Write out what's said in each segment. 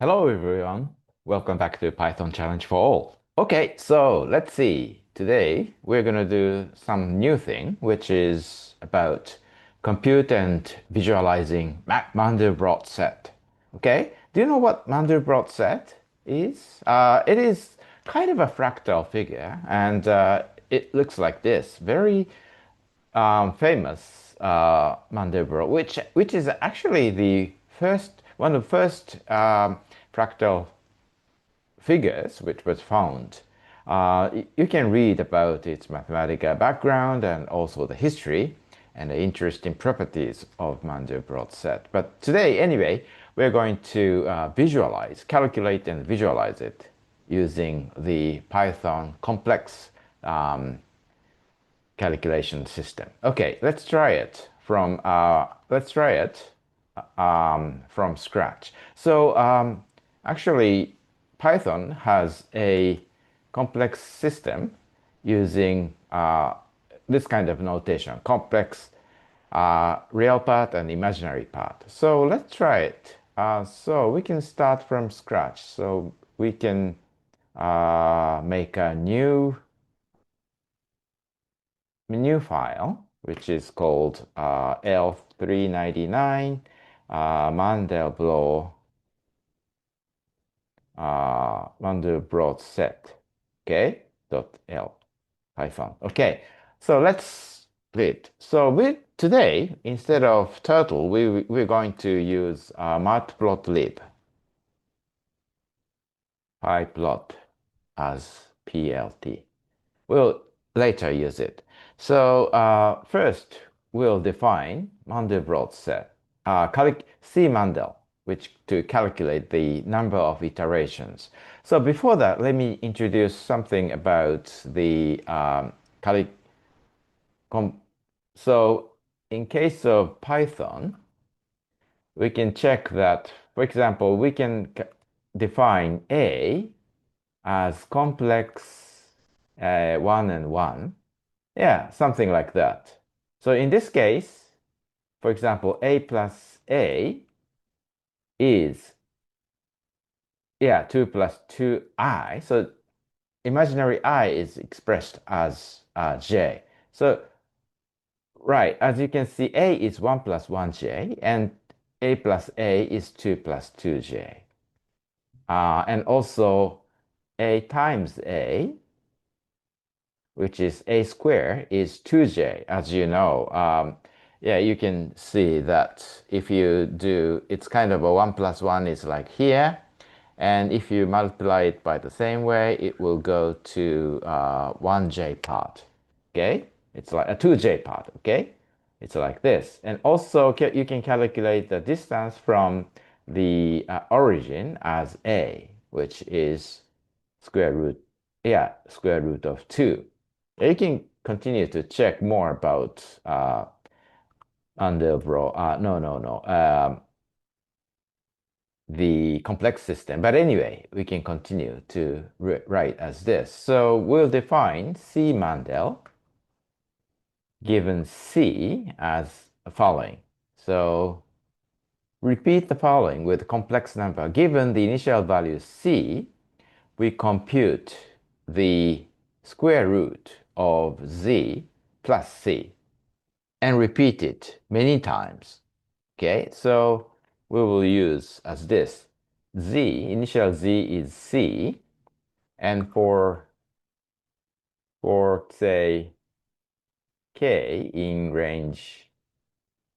Hello everyone. Welcome back to Python Challenge for All. Okay, so let's see. Today we're going to do some new thing, which is about compute and visualizing Mandelbrot set. Okay, do you know what Mandelbrot set is? It is kind of a fractal figure, and it looks like this. Very famous Mandelbrot, which is actually the first one of the first fractal figures which was found. You can read about its mathematical background and also the history and the interesting properties of Mandelbrot set. But today, anyway, we're going to calculate and visualize it using the Python complex um, calculation system. Okay, let's try it from scratch. So actually, Python has a complex system using this kind of notation: complex real part and imaginary part. So let's try it. So we can start from scratch. So we can make a new file, which is called L399 Mandelbrot Mandelbrot set. Okay, .l Python. Okay, so let's read. So today, instead of turtle, we're going to use matplotlib pyplot as plt. We'll later use it. So first, we'll define Mandelbrot set. C Mandel, which to calculate the number of iterations. So before that, let me introduce something about the com so in case of Python, we can check that, for example, we can define A as complex 1 and 1. Yeah, something like that. So in this case, for example, A plus A is, yeah, 2 plus 2i. So imaginary I is expressed as j. So, right, as you can see, A is 1 plus 1j, and A plus A is 2 plus 2j. And also, A times A, which is A squared, is 2j, as you know. Yeah, you can see that if you do, it's kind of a 1 plus 1 is like here. And if you multiply it by the same way, it will go to 1j part. Okay? It's like a 2j part. Okay? It's like this. And also, you can calculate the distance from the origin as a, which is square root, yeah, square root of 2. You can continue to check more about Mandelbrot. No, no, no. The complex system. But anyway, we can continue to write as this. So we'll define C Mandel given C as following. So repeat the following with complex number. Given the initial value C, we compute the square root of Z plus C and repeat it many times. Okay, so we will use as this. Z, initial Z is C, and for say K in range,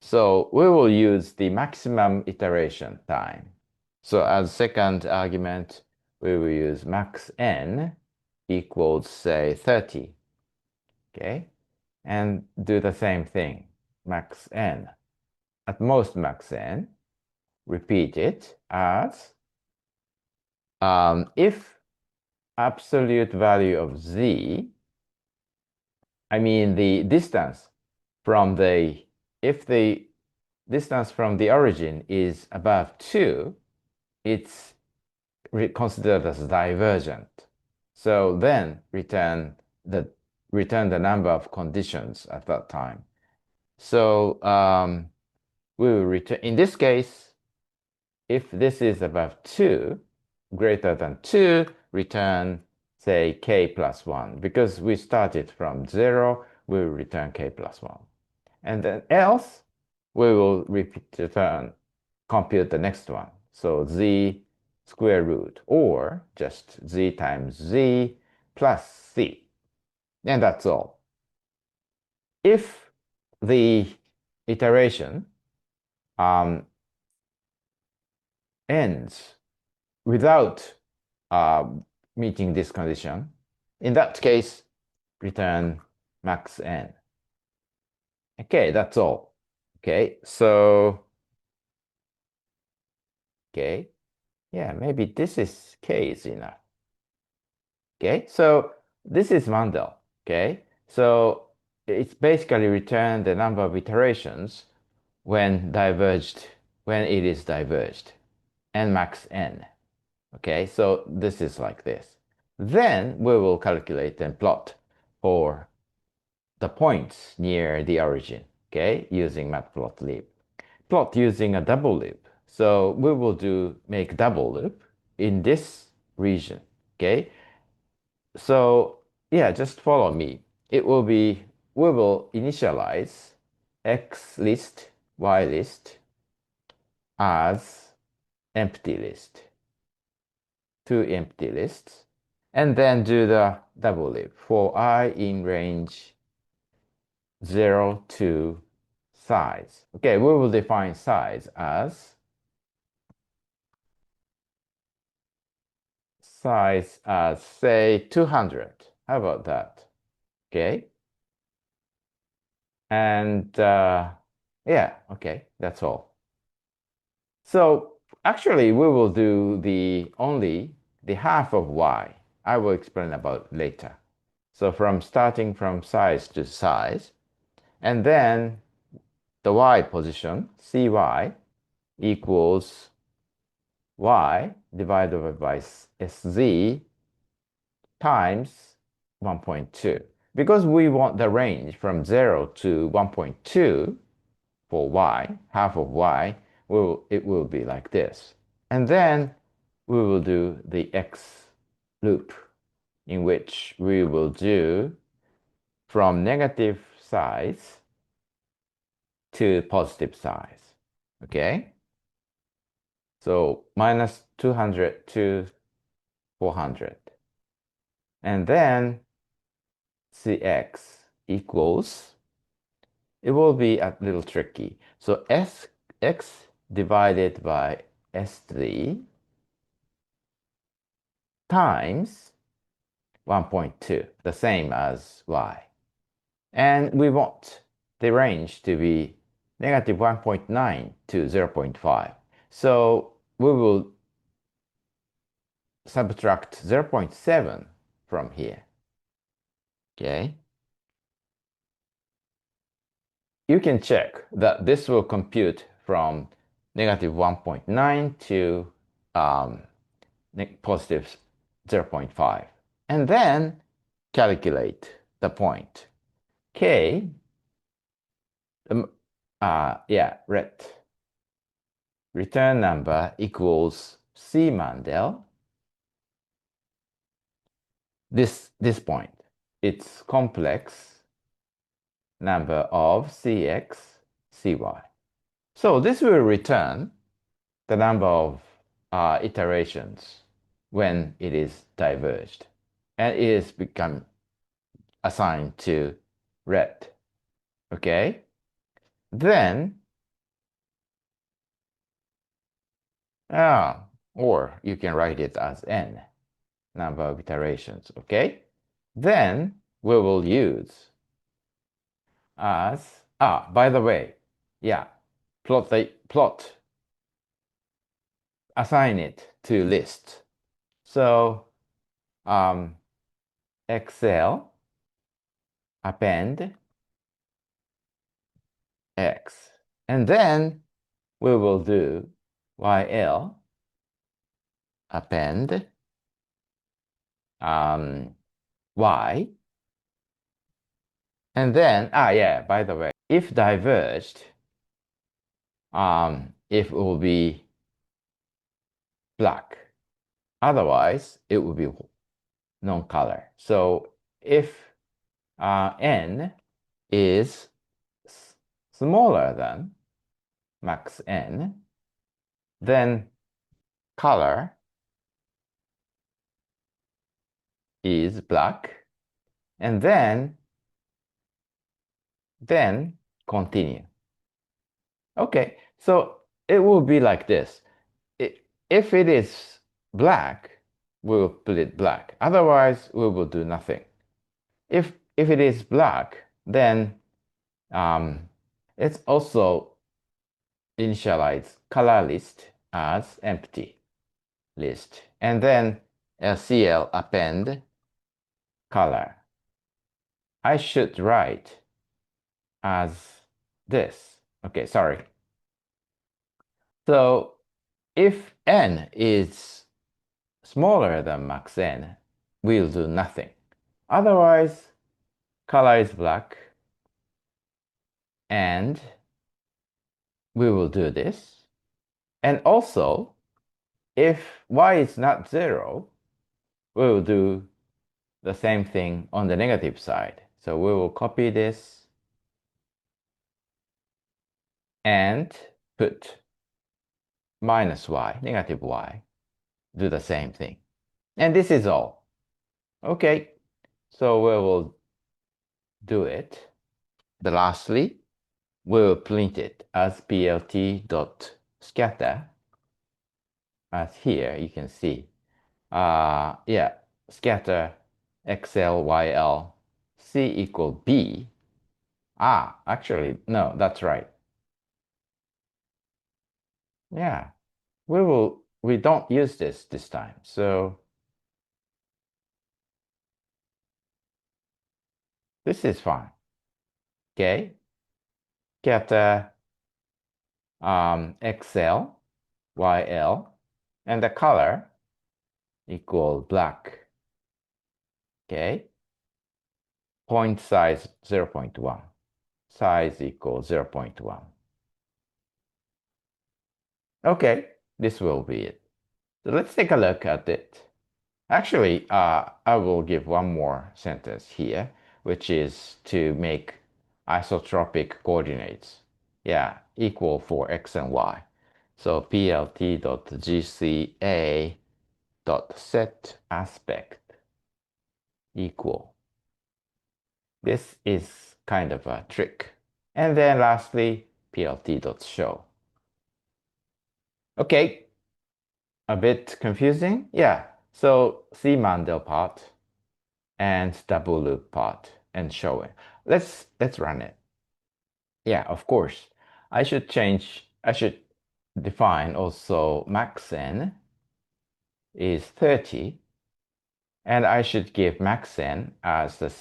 so we will use the maximum iteration time. So as second argument, we will use max n equals say 30. Okay, and do the same thing, max n. At most max n, repeat it as if absolute value of z, I mean the distance from the, if the distance from the origin is above 2, it's considered as divergent. So then return the number of conditions at that time. So we will return, in this case, if this is above 2, greater than 2, return, say, k plus 1. Because we started from 0, we will return k plus 1. And then else, we will return, compute the next one. So z square root, or just z times z plus c. And that's all. If the iteration ends without meeting this condition, in that case, return max n. Okay, that's all. Okay, so, okay, yeah, maybe this is k is enough. Okay, so this is Mandel. Okay, so it's basically return the number of iterations when diverged, when it is diverged, n max n. Okay, so this is like this. Then we will calculate and plot for the points near the origin, okay, using matplotlib. Plot using a double loop. So we will make double loop in this region, okay? So yeah, just follow me. It will be, we will initialize x list, y list as empty list, two empty lists, and then do the double loop for I in range 0 to size. Okay, we will define size as say 200. How about that? Okay. And yeah, okay, that's all. So actually we will do only the half of y. I will explain about later. So starting from size to size, and then the y position, cy, equals y divided by sz times 1.2. Because we want the range from 0 to 1.2 for y, half of y, it will be like this. And then we will do the x loop, in which we will do from negative size to positive size. Okay? So minus 200 to 400. And then cx equals, it will be a little tricky. So x divided by s3 times 1.2, the same as y. And we want the range to be negative 1.9 to 0.5. So we will subtract 0.7 from here. Okay? You can check that this will compute from negative 1.9 to positive 0.5. And then calculate the point. K, return number equals C Mandel. This point, it's complex number of Cx, Cy. So this will return the number of iterations when it is diverged. And it is become assigned to red. Okay? Then, or you can write it as n, number of iterations. Okay? Then we will use as, by the way, yeah, plot, assign it to list. So, Excel, append, X. And then we will do YL, append, Y. And then, yeah, by the way, if diverged, if it will be black. Otherwise, it would be non-color. So if n is smaller than max n, then color is black, and then continue. Okay, so it will be like this. If it is black, we will put it black. Otherwise, we will do nothing. If it is black, then um, it's also initialize color list as empty list. And then LCL append color. I should write as this. Okay, sorry. So if n is smaller than max n, we'll do nothing. Otherwise, color is black, and we will do this. And also, if y is not 0, we will do the same thing on the negative side. So we will copy this and put minus y, negative y, do the same thing. And this is all. Okay, so we will do it. But lastly, we will print it as plt.scatter. As here, you can see. Yeah, scatter xl, yl, c equal b. Actually, no, that's right. Yeah, we don't use this time. So this is fine. Okay, scatter xl, yl, and the color equal black. Okay, point size 0.1, size equals 0.1. Okay, this will be it. So let's take a look at it. Actually, I will give one more sentence here, which is to make isotropic coordinates. Yeah, equal for x and y. So plt.gca.set aspect equal. This is kind of a trick. And then lastly, plt.show. Okay, a bit confusing? Yeah, so see Mandelbrot and double loop part and show it. Let's run it. Yeah, of course. I should define also max n is 30, and I should give max n as the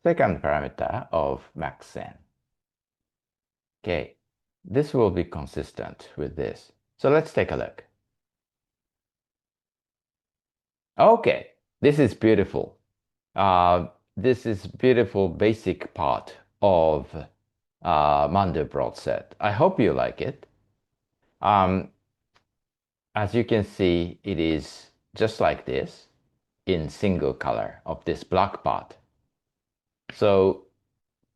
second parameter of max n. Okay, this will be consistent with this. So let's take a look. Okay, this is beautiful. This is beautiful basic part of Mandelbrot set. I hope you like it. Um, as you can see, it is just like this in single color of this black part. So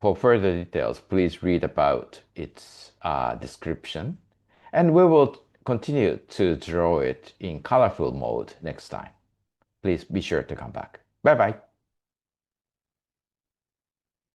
for further details, please read about its description. And we will continue to draw it in colorful mode next time. Please be sure to come back. Bye bye.